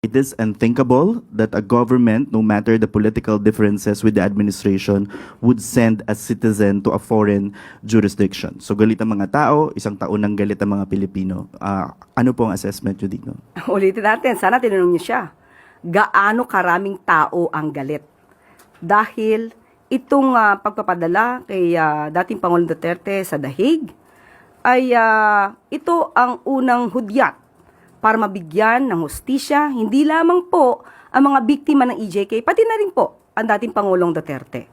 It is unthinkable that a government, no matter the political differences with the administration, would send a citizen to a foreign jurisdiction. So galit ang mga tao, isang taon nang galit ang mga Pilipino. Ano po ang assessment nyo dito? Ulitin natin, sana tinanong niyo siya. Gaano karaming tao ang galit? Dahil itong pagpapadala kay dating Pangulong Duterte sa Dahig, ay ito ang unang hudyat para mabigyan ng hustisya, hindi lamang po ang mga biktima ng EJK, pati na rin po ang dating Pangulong Duterte.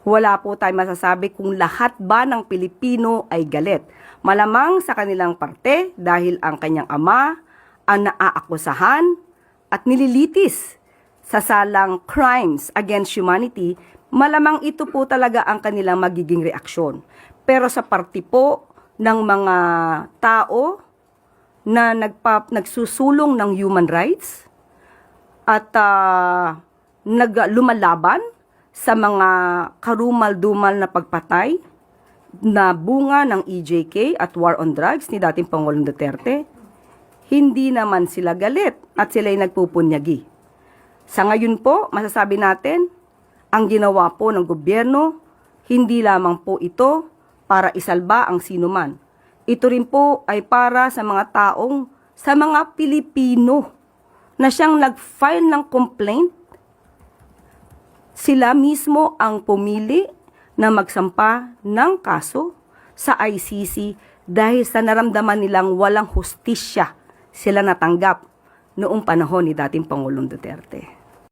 Wala po tayong masasabi kung lahat ba ng Pilipino ay galit. Malamang sa kanilang parte dahil ang kanyang ama ang naaakusahan at nililitis sa salang crimes against humanity, malamang ito po talaga ang kanilang magiging reaksyon. Pero sa parte po ng mga tao na nagsusulong ng human rights at lumalaban sa mga karumal-dumal na pagpatay na bunga ng EJK at war on drugs ni dating Pangulong Duterte, hindi naman sila galit at sila'y nagpupunyagi. Sa ngayon po, masasabi natin, ang ginawa po ng gobyerno, hindi lamang po ito para isalba ang sinuman. Ito rin po ay para sa mga taong, sa mga Pilipino na siyang nag-file ng complaint. Sila mismo ang pumili na magsampa ng kaso sa ICC dahil sa naramdaman nilang walang hustisya sila natanggap noong panahon ni dating Pangulong Duterte.